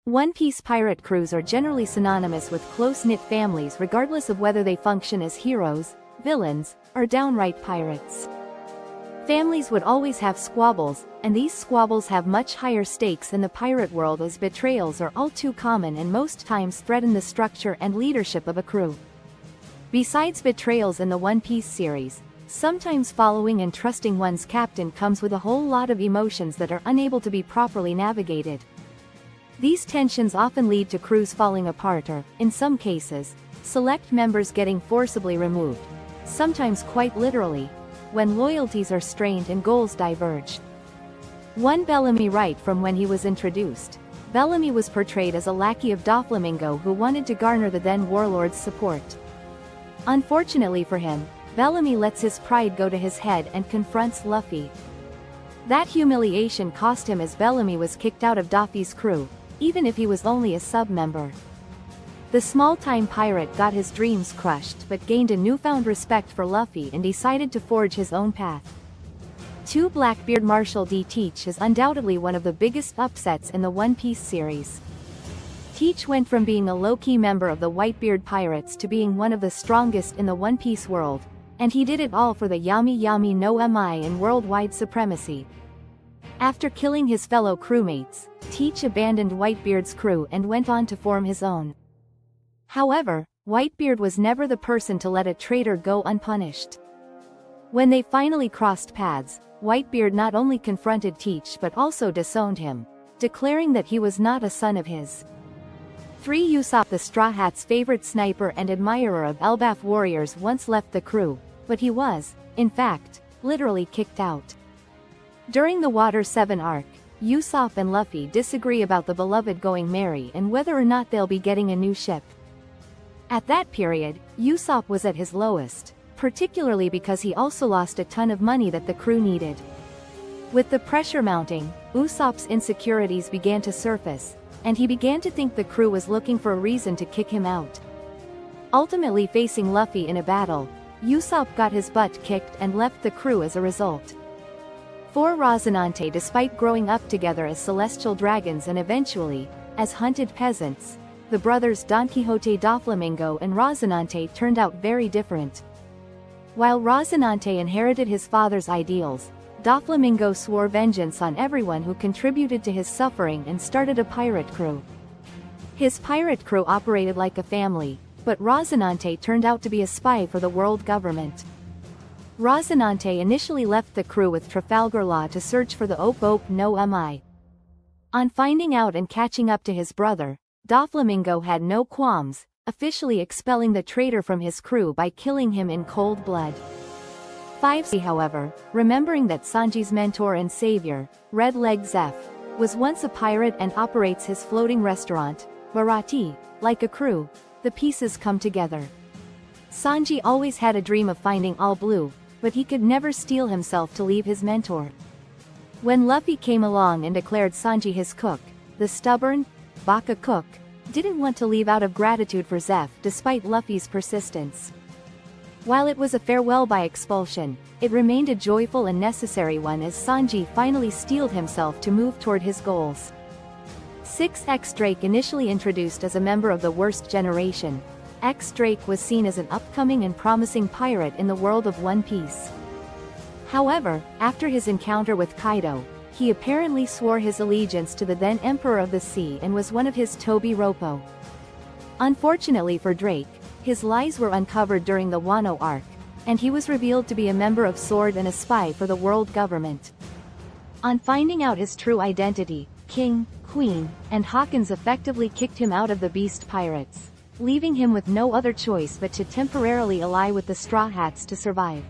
One Piece pirate crews are generally synonymous with close-knit families regardless of whether they function as heroes, villains, or downright pirates. Families would always have squabbles, and these squabbles have much higher stakes in the pirate world as betrayals are all too common and most times threaten the structure and leadership of a crew. Besides betrayals in the One Piece series, sometimes following and trusting one's captain comes with a whole lot of emotions that are unable to be properly navigated. These tensions often lead to crews falling apart or, in some cases, select members getting forcibly removed, sometimes quite literally, when loyalties are strained and goals diverge. One Bellamy right from when he was introduced, Bellamy was portrayed as a lackey of Doflamingo who wanted to garner the then warlord's support. Unfortunately for him, Bellamy lets his pride go to his head and confronts Luffy. That humiliation cost him as Bellamy was kicked out of Doffy's crew, even if he was only a sub-member. The small-time pirate got his dreams crushed but gained a newfound respect for Luffy and decided to forge his own path. 2 Blackbeard Marshall D. Teach is undoubtedly one of the biggest upsets in the One Piece series. Teach went from being a low-key member of the Whitebeard Pirates to being one of the strongest in the One Piece world, and he did it all for the Yami Yami no Mi and worldwide supremacy. After killing his fellow crewmates, Teach abandoned Whitebeard's crew and went on to form his own. However, Whitebeard was never the person to let a traitor go unpunished. When they finally crossed paths, Whitebeard not only confronted Teach but also disowned him, declaring that he was not a son of his. 3 Usopp the Straw Hat's favorite sniper and admirer of Elbaf warriors once left the crew, but he was, in fact, literally kicked out. During the Water 7 arc, Usopp and Luffy disagree about the beloved going merry and whether or not they'll be getting a new ship. At that period, Usopp was at his lowest, particularly because he also lost a ton of money that the crew needed. With the pressure mounting, Usopp's insecurities began to surface, and he began to think the crew was looking for a reason to kick him out. Ultimately facing Luffy in a battle, Usopp got his butt kicked and left the crew as a result. 4 Rocinante Despite growing up together as celestial dragons and eventually, as hunted peasants, the brothers Don Quixote Doflamingo and Rocinante turned out very different. While Rocinante inherited his father's ideals, Doflamingo swore vengeance on everyone who contributed to his suffering and started a pirate crew. His pirate crew operated like a family, but Rocinante turned out to be a spy for the world government. Rocinante initially left the crew with Trafalgar Law to search for the Ope no Mi. On finding out and catching up to his brother, Doflamingo had no qualms, officially expelling the traitor from his crew by killing him in cold blood. 5 However, remembering that Sanji's mentor and savior, Red Leg Zeph, was once a pirate and operates his floating restaurant, Baratie, like a crew, the pieces come together. Sanji always had a dream of finding All Blue, but he could never steel himself to leave his mentor. When Luffy came along and declared Sanji his cook, the stubborn, Baka cook, didn't want to leave out of gratitude for Zeph despite Luffy's persistence. While it was a farewell by expulsion, it remained a joyful and necessary one as Sanji finally steeled himself to move toward his goals. 6 X-Drake Initially introduced as a member of the Worst Generation, X-Drake was seen as an upcoming and promising pirate in the world of One Piece. However, after his encounter with Kaido, he apparently swore his allegiance to the then Emperor of the Sea and was one of his Toby Roppo. Unfortunately for Drake, his lies were uncovered during the Wano arc, and he was revealed to be a member of Sword and a spy for the world government. On finding out his true identity, King, Queen, and Hawkins effectively kicked him out of the Beast Pirates, leaving him with no other choice but to temporarily ally with the Straw Hats to survive.